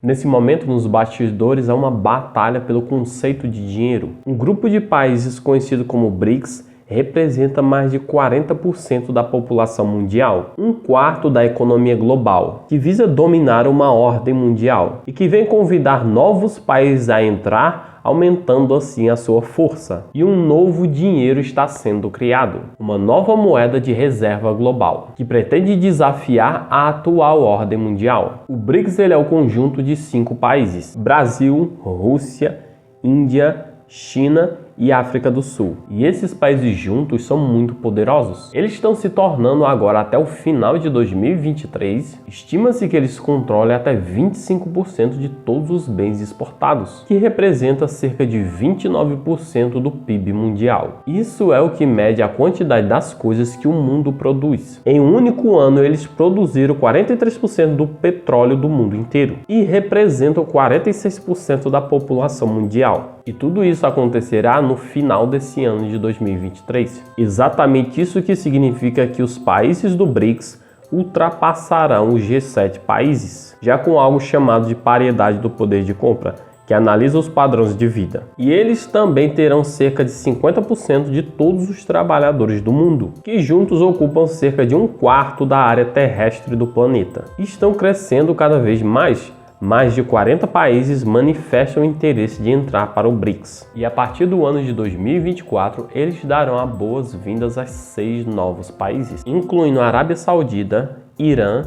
Nesse momento, nos bastidores, há uma batalha pelo conceito de dinheiro. Um grupo de países conhecido como BRICS representa mais de 40% da população mundial, um quarto da economia global, que visa dominar uma ordem mundial e que vem convidar novos países a entrar, aumentando assim a sua força. E um novo dinheiro está sendo criado, uma nova moeda de reserva global, que pretende desafiar a atual ordem mundial. O BRICS é o conjunto de 5 países: Brasil, Rússia, Índia, China e África do Sul. E esses países juntos são muito poderosos. Eles estão se tornando agora, até o final de 2023, estima-se que eles controlem até 25% de todos os bens exportados, que representa cerca de 29% do PIB mundial. Isso é o que mede a quantidade das coisas que o mundo produz. Em um único ano, eles produziram 43% do petróleo do mundo inteiro e representam 46% da população mundial. E tudo isso acontecerá no final desse ano de 2023. Exatamente isso que significa que os países do BRICS ultrapassarão os G7 países, já com algo chamado de paridade do poder de compra, que analisa os padrões de vida. E eles também terão cerca de 50% de todos os trabalhadores do mundo, que juntos ocupam cerca de 1/4 da área terrestre do planeta. E estão crescendo cada vez mais. Mais de 40 países manifestam o interesse de entrar para o BRICS. E a partir do ano de 2024, eles darão as boas-vindas a 6 novos países, incluindo a Arábia Saudita, Irã,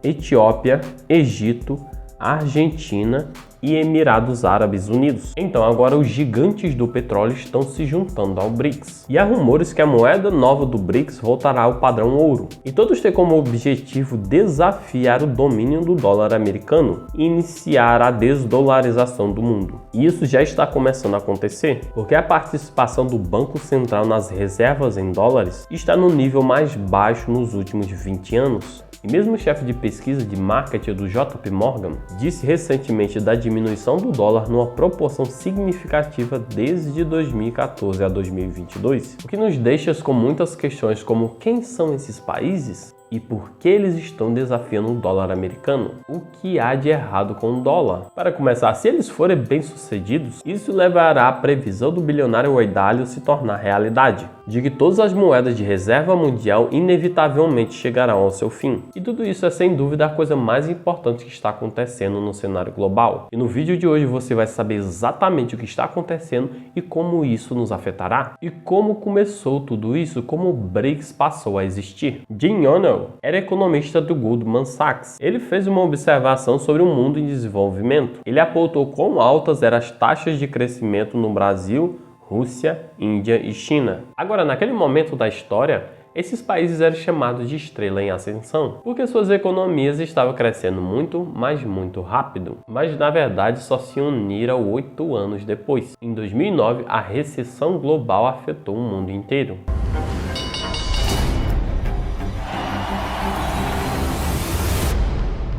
Etiópia, Egito, Argentina e Emirados Árabes Unidos. Então agora os gigantes do petróleo estão se juntando ao BRICS. E há rumores que a moeda nova do BRICS voltará ao padrão ouro. E todos têm como objetivo desafiar o domínio do dólar americano e iniciar a desdolarização do mundo. E isso já está começando a acontecer, porque a participação do Banco Central nas reservas em dólares está no nível mais baixo nos últimos 20 anos. E mesmo o chefe de pesquisa de marketing do JP Morgan disse recentemente da diminuição do dólar numa proporção significativa desde 2014 a 2022, o que nos deixa com muitas questões como: quem são esses países? E por que eles estão desafiando o dólar americano? O que há de errado com o dólar? Para começar, se eles forem bem-sucedidos, isso levará à previsão do bilionário Ray Dalio se tornar realidade, de que todas as moedas de reserva mundial inevitavelmente chegarão ao seu fim. E tudo isso é sem dúvida a coisa mais importante que está acontecendo no cenário global. E no vídeo de hoje você vai saber exatamente o que está acontecendo e como isso nos afetará. E como começou tudo isso, como o BRICS passou a existir. Jim O'Neill era economista do Goldman Sachs. Ele fez uma observação sobre o mundo em desenvolvimento. Ele apontou quão altas eram as taxas de crescimento no Brasil, Rússia, Índia e China. Agora, naquele momento da história, esses países eram chamados de estrela em ascensão, porque suas economias estavam crescendo muito, mas muito rápido. Mas na verdade só se uniram 8 anos depois. Em 2009, a recessão global afetou o mundo inteiro.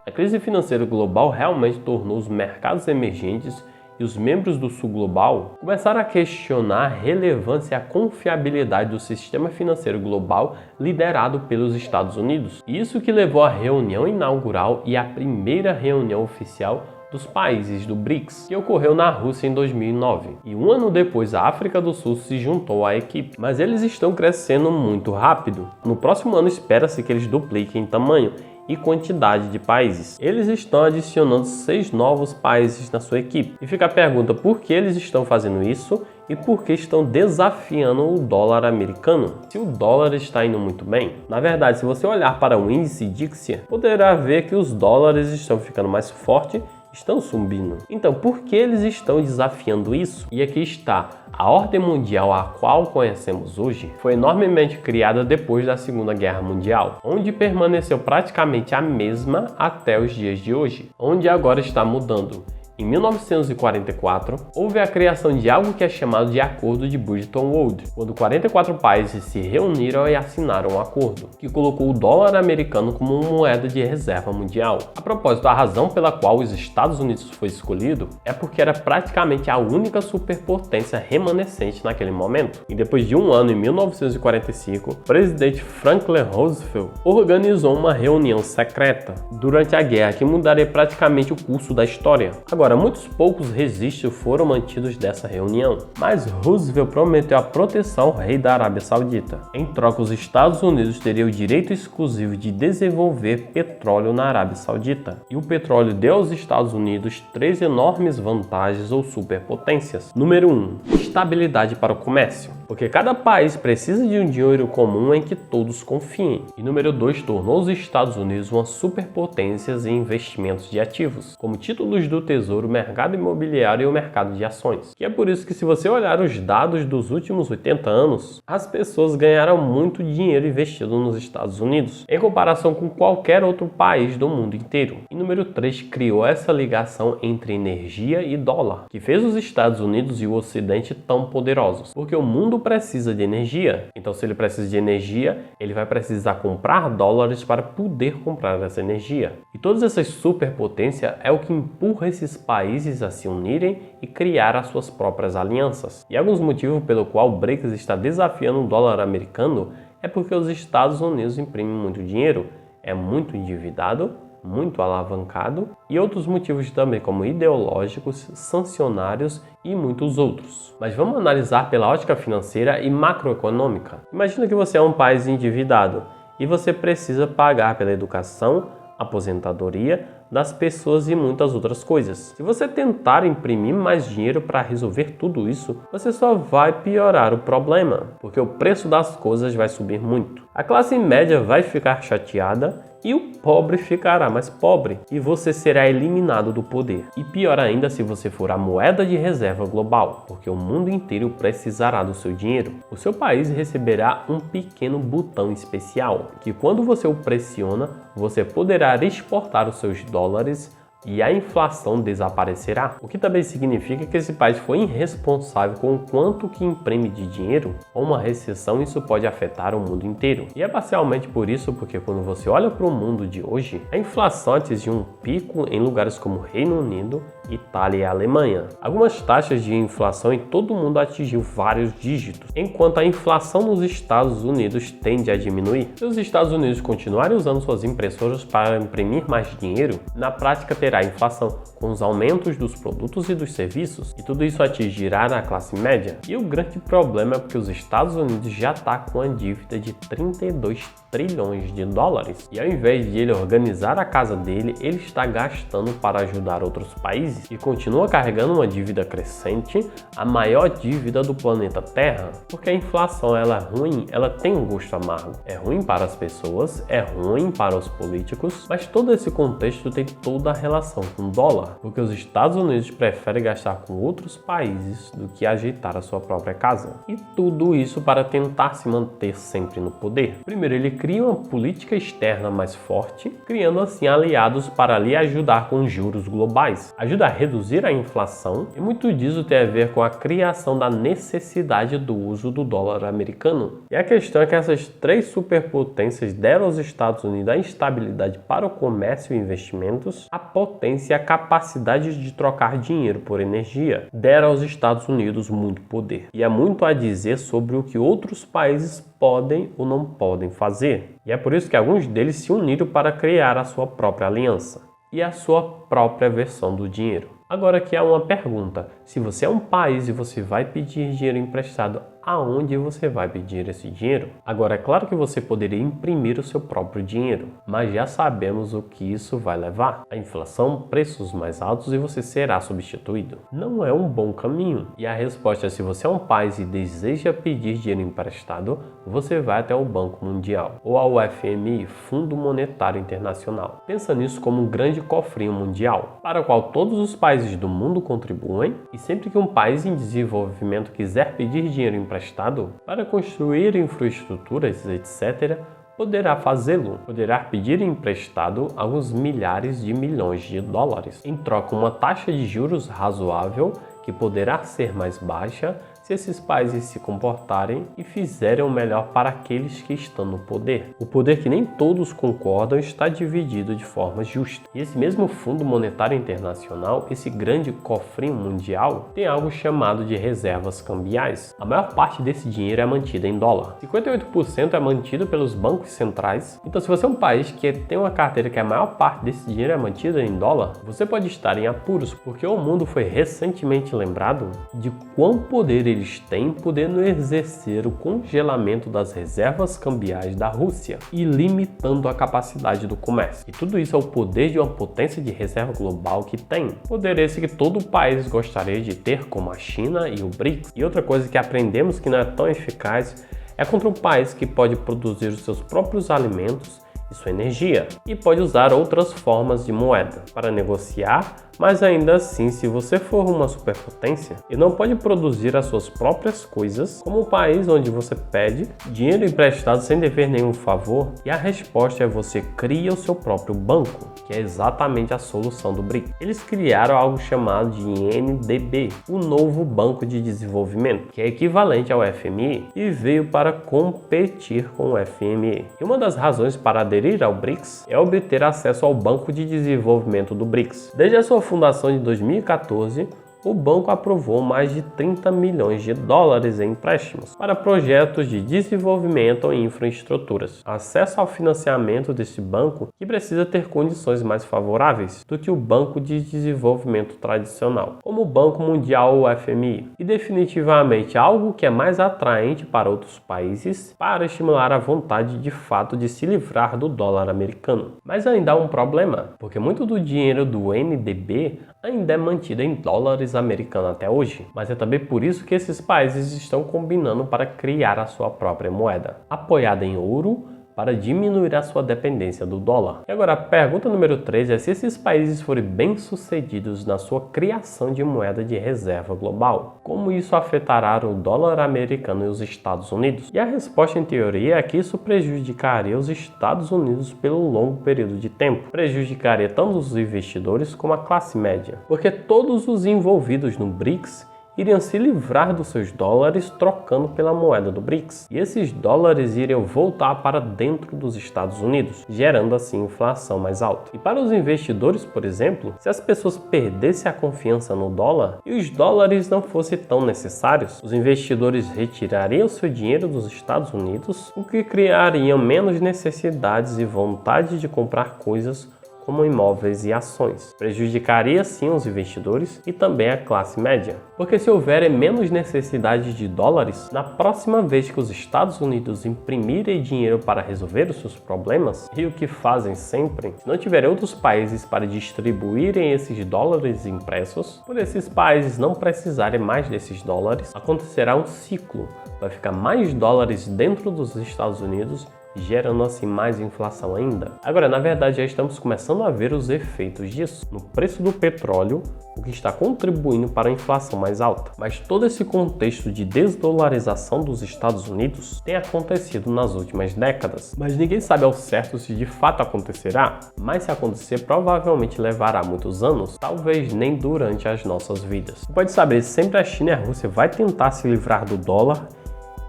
A crise financeira global realmente tornou os mercados emergentes e os membros do Sul Global começaram a questionar a relevância e a confiabilidade do sistema financeiro global liderado pelos Estados Unidos. Isso que levou à reunião inaugural e à primeira reunião oficial dos países do BRICS, que ocorreu na Rússia em 2009. E um ano depois, a África do Sul se juntou à equipe. Mas eles estão crescendo muito rápido. No próximo ano, espera-se que eles dupliquem em tamanho e quantidade de países. Eles estão adicionando 6 novos países na sua equipe. E fica a pergunta: por que eles estão fazendo isso e por que estão desafiando o dólar americano? Se o dólar está indo muito bem, na verdade, se você olhar para o índice Dixie, poderá ver que os dólares estão ficando mais fortes, estão subindo. Então, por que eles estão desafiando isso? E aqui está. A ordem mundial a qual conhecemos hoje foi enormemente criada depois da Segunda Guerra Mundial, onde permaneceu praticamente a mesma até os dias de hoje, onde agora está mudando. Em 1944, houve a criação de algo que é chamado de Acordo de Bretton Woods, quando 44 países se reuniram e assinaram um acordo, que colocou o dólar americano como uma moeda de reserva mundial. A propósito, a razão pela qual os Estados Unidos foi escolhido é porque era praticamente a única superpotência remanescente naquele momento. E depois de um ano, em 1945, o presidente Franklin Roosevelt organizou uma reunião secreta durante a guerra que mudaria praticamente o curso da história. Agora, muitos poucos registros foram mantidos dessa reunião, mas Roosevelt prometeu a proteção ao rei da Arábia Saudita. Em troca, os Estados Unidos teriam o direito exclusivo de desenvolver petróleo na Arábia Saudita. E o petróleo deu aos Estados Unidos 3 enormes vantagens ou superpotências. Número 1. Estabilidade para o comércio, porque cada país precisa de um dinheiro comum em que todos confiem. E número 2, tornou os Estados Unidos uma superpotência em investimentos de ativos, como títulos do Tesouro, mercado imobiliário e o mercado de ações. E é por isso que, se você olhar os dados dos últimos 80 anos, as pessoas ganharam muito dinheiro investido nos Estados Unidos, em comparação com qualquer outro país do mundo inteiro. E número 3, criou essa ligação entre energia e dólar, que fez os Estados Unidos e o Ocidente tão poderosos, porque o mundo precisa de energia. Então, se ele precisa de energia, ele vai precisar comprar dólares para poder comprar essa energia. E todas essas superpotências é o que empurra esses países a se unirem e criar as suas próprias alianças. E alguns motivos pelo qual o BRICS está desafiando o dólar americano é porque os Estados Unidos imprimem muito dinheiro, é muito endividado, muito alavancado, e outros motivos também, como ideológicos, sancionários e muitos outros. Mas vamos analisar pela ótica financeira e macroeconômica. Imagina que você é um país endividado e você precisa pagar pela educação, aposentadoria das pessoas e muitas outras coisas. Se você tentar imprimir mais dinheiro para resolver tudo isso, você só vai piorar o problema, porque o preço das coisas vai subir muito. A classe média vai ficar chateada e o pobre ficará mais pobre, e você será eliminado do poder. E pior ainda se você for a moeda de reserva global, porque o mundo inteiro precisará do seu dinheiro. O seu país receberá um pequeno botão especial, que quando você o pressiona, você poderá exportar os seus dólares e a inflação desaparecerá, o que também significa que esse país foi irresponsável com o quanto que imprime de dinheiro. Com uma recessão, isso pode afetar o mundo inteiro. E é parcialmente por isso porque quando você olha para o mundo de hoje, a inflação atingiu um pico em lugares como Reino Unido, Itália e Alemanha. Algumas taxas de inflação em todo o mundo atingiu vários dígitos, enquanto a inflação nos Estados Unidos tende a diminuir. Se os Estados Unidos continuarem usando suas impressoras para imprimir mais dinheiro, na prática terá inflação, com os aumentos dos produtos e dos serviços, e tudo isso atingirá a classe média. E o grande problema é porque os Estados Unidos já está com a dívida de 32 trilhões de dólares. E ao invés de ele organizar a casa dele, ele está gastando para ajudar outros países e continua carregando uma dívida crescente, a maior dívida do planeta Terra. Porque a inflação ela é ruim, ela tem um gosto amargo. É ruim para as pessoas, é ruim para os políticos, mas todo esse contexto tem toda a relação com o dólar, porque os Estados Unidos preferem gastar com outros países do que ajeitar a sua própria casa. E tudo isso para tentar se manter sempre no poder. Primeiro, ele cria uma política externa mais forte, criando assim aliados para lhe ajudar com os juros globais. Ajuda a reduzir a inflação, e muito disso tem a ver com a criação da necessidade do uso do dólar americano. E a questão é que essas três superpotências deram aos Estados Unidos a instabilidade para o comércio e investimentos, a potência e a capacidade de trocar dinheiro por energia, deram aos Estados Unidos muito poder. E há muito a dizer sobre o que outros países podem ou não podem fazer. E é por isso que alguns deles se uniram para criar a sua própria aliança e a sua própria versão do dinheiro. Agora aqui há uma pergunta: se você é um país e você vai pedir dinheiro emprestado, aonde você vai pedir esse dinheiro? Agora, é claro que você poderia imprimir o seu próprio dinheiro, mas já sabemos o que isso vai levar: a inflação, preços mais altos e você será substituído. Não é um bom caminho. E a resposta é: se você é um país e deseja pedir dinheiro emprestado, você vai até o Banco Mundial ou ao FMI, Fundo Monetário Internacional. Pensa nisso como um grande cofrinho mundial, para o qual todos os países do mundo contribuem, e sempre que um país em desenvolvimento quiser pedir dinheiro emprestado para construir infraestruturas, etc., poderá fazê-lo. Poderá pedir emprestado alguns milhares de milhões de dólares, em troca uma taxa de juros razoável que poderá ser mais baixa se esses países se comportarem e fizerem o melhor para aqueles que estão no poder. O poder que nem todos concordam está dividido de forma justa. E esse mesmo Fundo Monetário Internacional, esse grande cofrinho mundial, tem algo chamado de reservas cambiais. A maior parte desse dinheiro é mantida em dólar. 58% é mantido pelos bancos centrais. Então, se você é um país que tem uma carteira que a maior parte desse dinheiro é mantida em dólar, você pode estar em apuros, porque o mundo foi recentemente lembrado de quão poder eles têm podendo exercer o congelamento das reservas cambiais da Rússia e limitando a capacidade do comércio. E tudo isso é o poder de uma potência de reserva global que tem. Poder esse que todo país gostaria de ter, como a China e o BRICS. E outra coisa que aprendemos que não é tão eficaz é contra um país que pode produzir os seus próprios alimentos e sua energia, e pode usar outras formas de moeda para negociar, mas ainda assim, se você for uma superpotência e não pode produzir as suas próprias coisas, como o país onde você pede dinheiro emprestado sem dever nenhum favor, e a resposta é você cria o seu próprio banco, que é exatamente a solução do BRICS. Eles criaram algo chamado de NDB, o novo Banco de Desenvolvimento, que é equivalente ao FMI e veio para competir com o FMI. E uma das razões para aderir ao BRICS é obter acesso ao Banco de Desenvolvimento do BRICS. Desde a sua fundação de 2014, o banco aprovou mais de 30 milhões de dólares em empréstimos para projetos de desenvolvimento e infraestruturas. Acesso ao financiamento deste banco que precisa ter condições mais favoráveis do que o Banco de Desenvolvimento tradicional, como o Banco Mundial ou o FMI, e definitivamente algo que é mais atraente para outros países para estimular a vontade de fato de se livrar do dólar americano. Mas ainda há um problema, porque muito do dinheiro do NDB ainda é mantido em dólares americanos até hoje, mas é também por isso que esses países estão combinando para criar a sua própria moeda, apoiada em ouro, para diminuir a sua dependência do dólar. E agora a pergunta número 3 é se esses países forem bem-sucedidos na sua criação de moeda de reserva global, como isso afetará o dólar americano e os Estados Unidos? E a resposta em teoria é que isso prejudicaria os Estados Unidos pelo longo período de tempo. Prejudicaria tanto os investidores como a classe média, porque todos os envolvidos no BRICS iriam se livrar dos seus dólares trocando pela moeda do BRICS. E esses dólares iriam voltar para dentro dos Estados Unidos, gerando assim inflação mais alta. E para os investidores, por exemplo, se as pessoas perdessem a confiança no dólar e os dólares não fossem tão necessários, os investidores retirariam seu dinheiro dos Estados Unidos, o que criaria menos necessidades e vontade de comprar coisas como imóveis e ações. Prejudicaria sim os investidores e também a classe média, porque se houver menos necessidade de dólares, na próxima vez que os Estados Unidos imprimirem dinheiro para resolver os seus problemas, e o que fazem sempre, se não tiverem outros países para distribuírem esses dólares impressos, por esses países não precisarem mais desses dólares, acontecerá um ciclo, vai ficar mais dólares dentro dos Estados Unidos, gerando assim mais inflação ainda. Agora, na verdade, já estamos começando a ver os efeitos disso no preço do petróleo, o que está contribuindo para a inflação mais alta. Mas todo esse contexto de desdolarização dos Estados Unidos tem acontecido nas últimas décadas. Mas ninguém sabe ao certo se de fato acontecerá, mas se acontecer, provavelmente levará muitos anos, talvez nem durante as nossas vidas. Pode saber, sempre a China e a Rússia vai tentar se livrar do dólar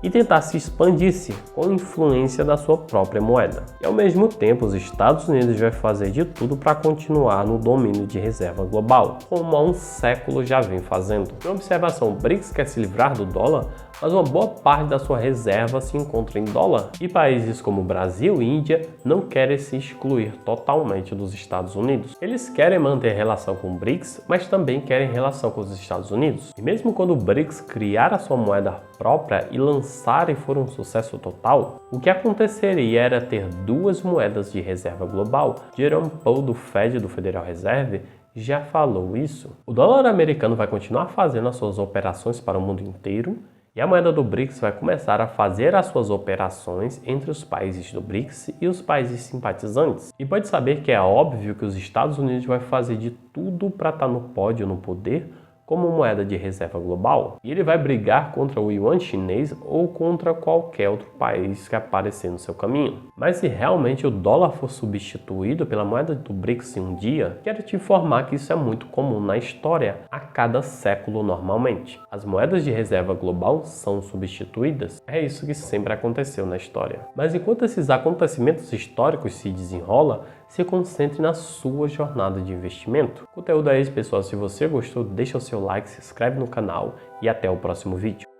e tentar se expandir-se com influência da sua própria moeda. E ao mesmo tempo, os Estados Unidos vai fazer de tudo para continuar no domínio de reserva global, como há um século já vem fazendo. Uma observação, o BRICS quer se livrar do dólar, mas uma boa parte da sua reserva se encontra em dólar. E países como Brasil e Índia não querem se excluir totalmente dos Estados Unidos. Eles querem manter relação com o BRICS, mas também querem relação com os Estados Unidos. E mesmo quando o BRICS criar a sua moeda própria e lançar e for um sucesso total, o que aconteceria era ter duas moedas de reserva global. Jerome Powell, do Fed, do Federal Reserve, já falou isso. O dólar americano vai continuar fazendo as suas operações para o mundo inteiro, e a moeda do BRICS vai começar a fazer as suas operações entre os países do BRICS e os países simpatizantes. E pode saber que é óbvio que os Estados Unidos vai fazer de tudo para estar no pódio, no poder, como moeda de reserva global, e ele vai brigar contra o yuan chinês ou contra qualquer outro país que aparecer no seu caminho. Mas se realmente o dólar for substituído pela moeda do BRICS em um dia, quero te informar que isso é muito comum na história a cada século normalmente. As moedas de reserva global são substituídas. É isso que sempre aconteceu na história. Mas enquanto esses acontecimentos históricos se desenrolam, se concentre na sua jornada de investimento. O conteúdo é esse, pessoal. Se você gostou, deixa o seu like, se inscreve no canal e até o próximo vídeo.